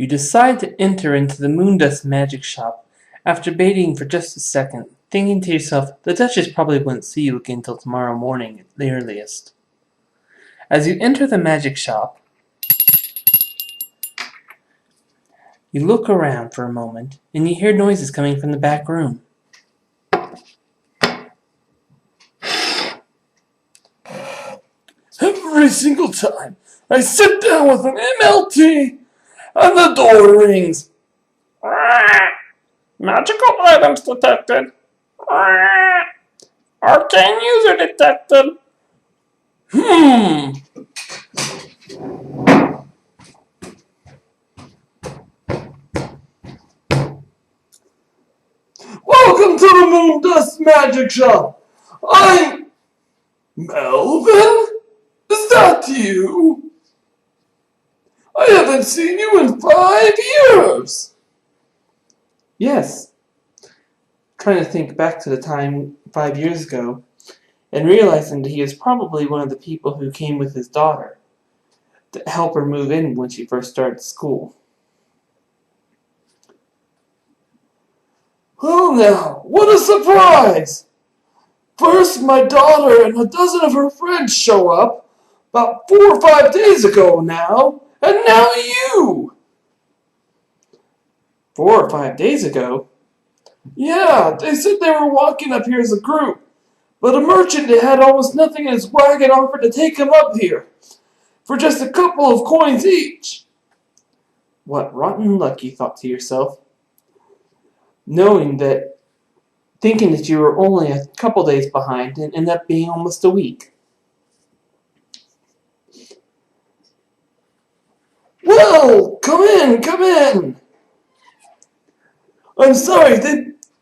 You decide to enter into the Moondust magic shop after waiting for just a second, thinking to yourself the Duchess probably wouldn't see you again till tomorrow morning at the earliest. As you enter the magic shop, you look around for a moment and you hear noises coming from the back room. Every single time I sit down with an MLT and the door rings. Magical items detected. Arcane user detected. Welcome to the Moondust Magic Shop. I'm Melvin? Is that you? I haven't seen you in 5 years. Yes. Trying to think back to the time 5 years ago and realizing that he is probably one of the people who came with his daughter to help her move in when she first started school. Well now, what a surprise! First my daughter and a dozen of her friends show up about 4 or 5 days ago now, and now you! 4 or 5 days ago? Yeah, they said they were walking up here as a group, but a merchant that had almost nothing in his wagon offered to take them up here for just a couple of coins each. What rotten luck, you thought to yourself, thinking that you were only a couple days behind and ended up being almost a week. Well, come in, come in. I'm sorry,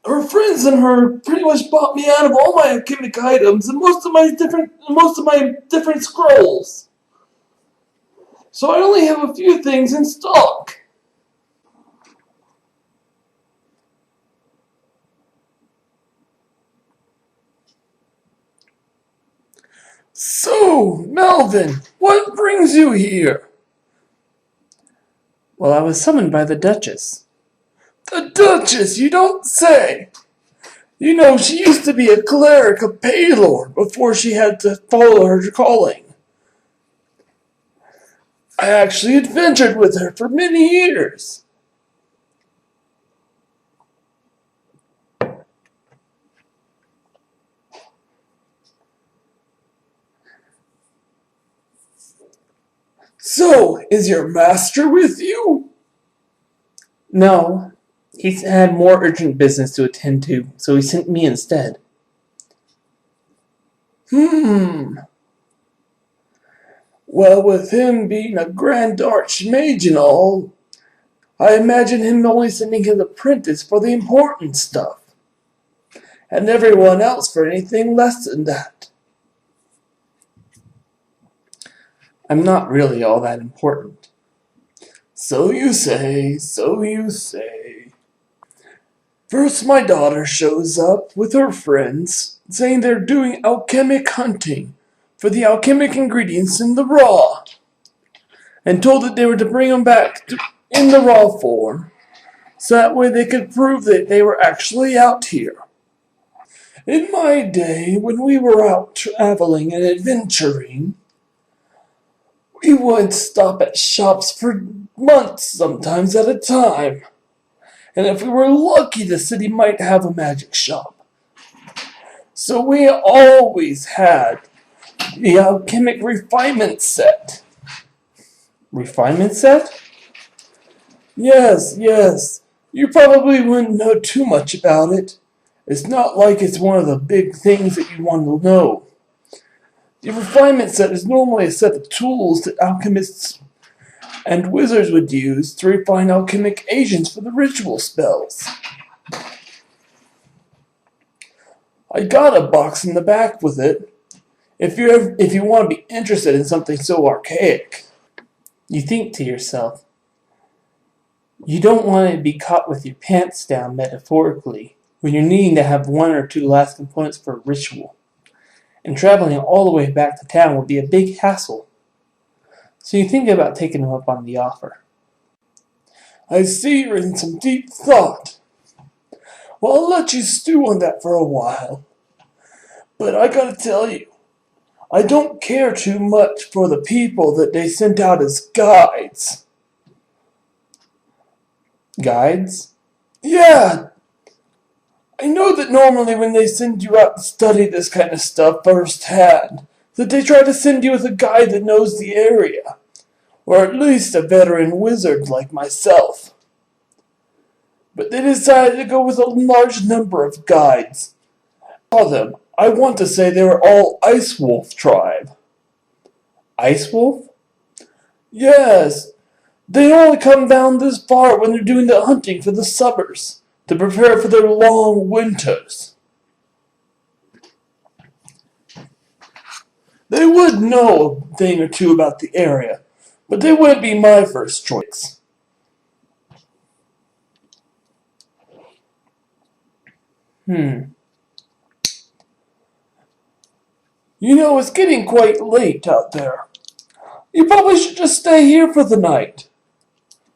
her friends and her pretty much bought me out of all my alchemic items and most of my different scrolls. So I only have a few things in stock. So, Melvin, what brings you here? Well, I was summoned by the Duchess. The Duchess, you don't say! You know, she used to be a cleric of Paylor before she had to follow her calling. I actually adventured with her for many years. So, is your master with you? No, he's had more urgent business to attend to, so he sent me instead. Well, with him being a grand archmage and all, I imagine him only sending his apprentice for the important stuff, and everyone else for anything less than that. I'm not really all that important. So you say, so you say. First my daughter shows up with her friends, saying they're doing alchemic hunting for the alchemic ingredients in the raw, and told that they were to bring them back in the raw form, so that way they could prove that they were actually out here. In my day, when we were out traveling and adventuring, we would stop at shops for months, sometimes at a time. And if we were lucky, the city might have a magic shop. So we always had the alchemic refinement set. Refinement set? Yes, yes. You probably wouldn't know too much about it. It's not like it's one of the big things that you want to know. The refinement set is normally a set of tools that alchemists and wizards would use to refine alchemic agents for the ritual spells. I got a box in the back with it, if you want to be interested in something so archaic. You think to yourself, you don't want to be caught with your pants down metaphorically when you're needing to have one or two last components for a ritual, and traveling all the way back to town would be a big hassle. So you think about taking him up on the offer. I see you're in some deep thought. Well, I'll let you stew on that for a while. But I gotta tell you, I don't care too much for the people that they sent out as guides. Guides? Yeah, I know that normally when they send you out to study this kind of stuff firsthand, that they try to send you with a guide that knows the area, or at least a veteran wizard like myself. But they decided to go with a large number of guides. I want to say they were all Ice Wolf tribe. Ice Wolf? Yes, they only come down this far when they're doing the hunting for the summers, to prepare for their long winters. They would know a thing or two about the area, but they wouldn't be my first choice. You know, it's getting quite late out there. You probably should just stay here for the night.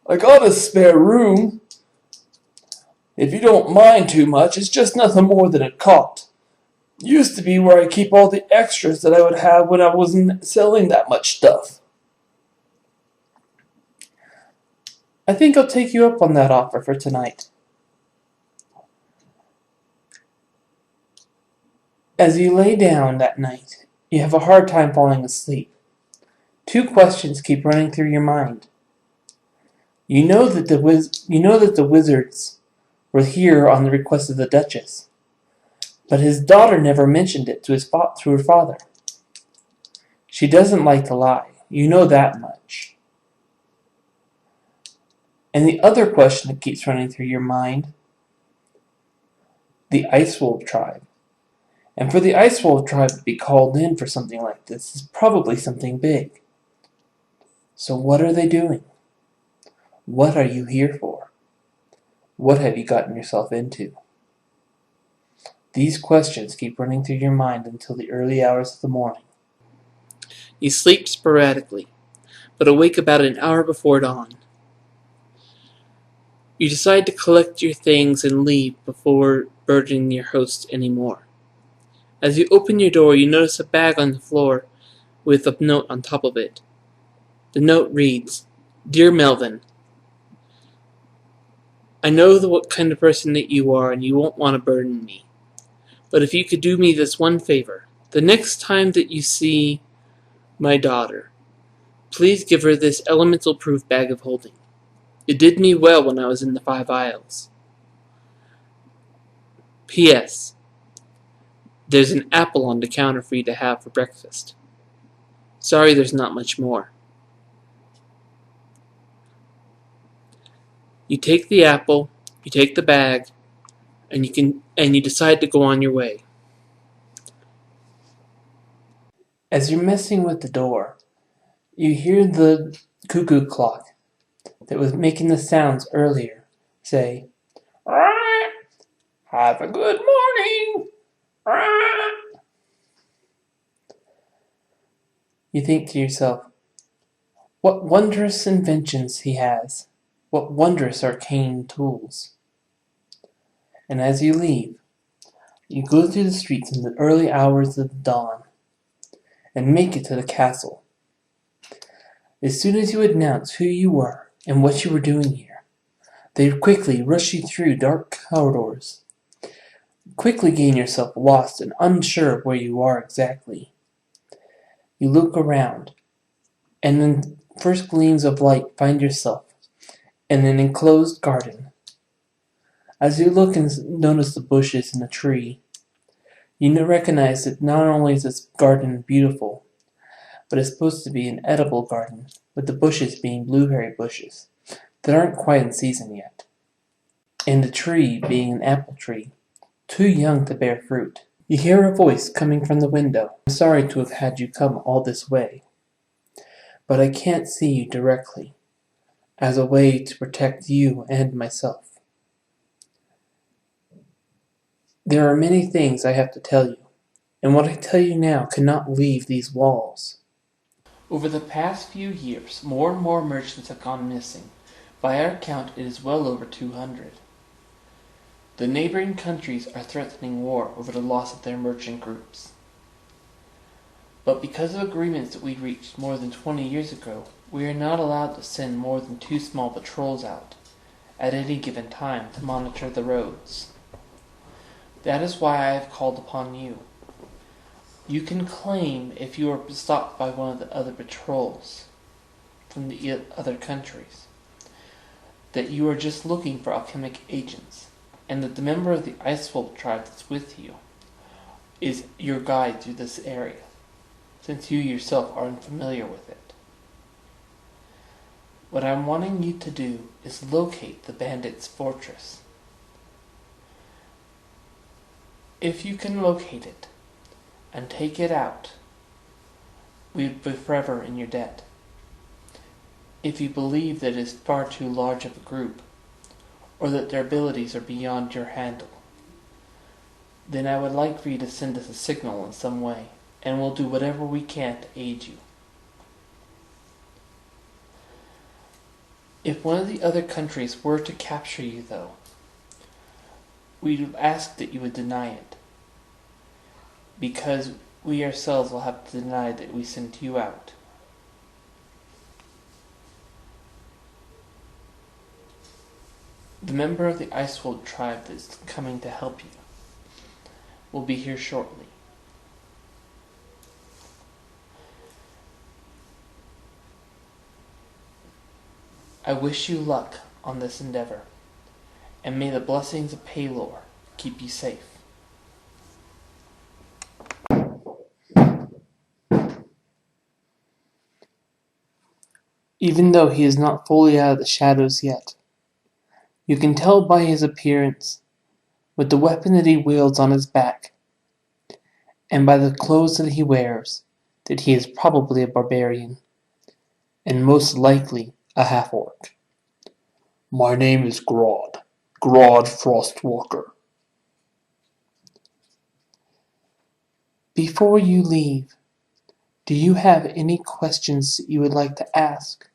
I got a spare room. If you don't mind too much, it's just nothing more than a cot. Used to be where I keep all the extras that I would have when I wasn't selling that much stuff. I think I'll take you up on that offer for tonight. As you lay down that night, you have a hard time falling asleep. Two questions keep running through your mind. You know that the wizards were here on the request of the Duchess, but his daughter never mentioned it to her father. She doesn't like to lie. You know that much. And the other question that keeps running through your mind, the Ice Wolf tribe. And for the Ice Wolf tribe to be called in for something like this is probably something big. So what are they doing? What are you here for? What have you gotten yourself into? These questions keep running through your mind until the early hours of the morning. You sleep sporadically, but awake about an hour before dawn. You decide to collect your things and leave before burdening your host anymore. As you open your door, you notice a bag on the floor with a note on top of it. The note reads, "Dear Melvin, I know what kind of person that you are and you won't want to burden me. But if you could do me this one favor, the next time that you see my daughter, please give her this elemental proof bag of holding. It did me well when I was in the 5 Isles. P.S. There's an apple on the counter for you to have for breakfast. Sorry there's not much more." You take the apple, you take the bag, and you decide to go on your way. As you're messing with the door, you hear the cuckoo clock that was making the sounds earlier say, "Have a good morning." You think to yourself, what wondrous inventions he has. What wondrous arcane tools. And as you leave, you go through the streets in the early hours of the dawn and make it to the castle. As soon as you announce who you were and what you were doing here, they quickly rush you through dark corridors. Quickly gain yourself lost and unsure of where you are exactly. You look around, and in first gleams of light find yourself in an enclosed garden. As you look and notice the bushes and the tree, you recognize that not only is this garden beautiful, but it's supposed to be an edible garden, with the bushes being blueberry bushes that aren't quite in season yet, and the tree being an apple tree, too young to bear fruit. You hear a voice coming from the window. "I'm sorry to have had you come all this way, but I can't see you directly, as a way to protect you and myself. There are many things I have to tell you, and what I tell you now cannot leave these walls." Over the past few years, more and more merchants have gone missing, By our count, it is well over 200. The neighboring countries are threatening war over the loss of their merchant groups. But because of agreements that we reached more than 20 years ago, we are not allowed to send more than 2 small patrols out at any given time to monitor the roads. That is why I have called upon you. You can claim, if you are stopped by one of the other patrols from the other countries, that you are just looking for alchemic agents, and that the member of the Icewolf tribe that's with you is your guide through this area, since you yourself are unfamiliar with it. What I'm wanting you to do is locate the bandits' fortress. If you can locate it and take it out, we would be forever in your debt. If you believe that it is far too large of a group, or that their abilities are beyond your handle, then I would like for you to send us a signal in some way, and we'll do whatever we can to aid you. If one of the other countries were to capture you, though, we would ask that you would deny it, because we ourselves will have to deny that we sent you out. The member of the Icewolf tribe that's coming to help you will be here shortly. I wish you luck on this endeavor, and may the blessings of Palor keep you safe. Even though he is not fully out of the shadows yet, you can tell by his appearance, with the weapon that he wields on his back, and by the clothes that he wears, that he is probably a barbarian, and most likely a half-orc. My name is Grodd Frostwalker. Before you leave, do you have any questions that you would like to ask?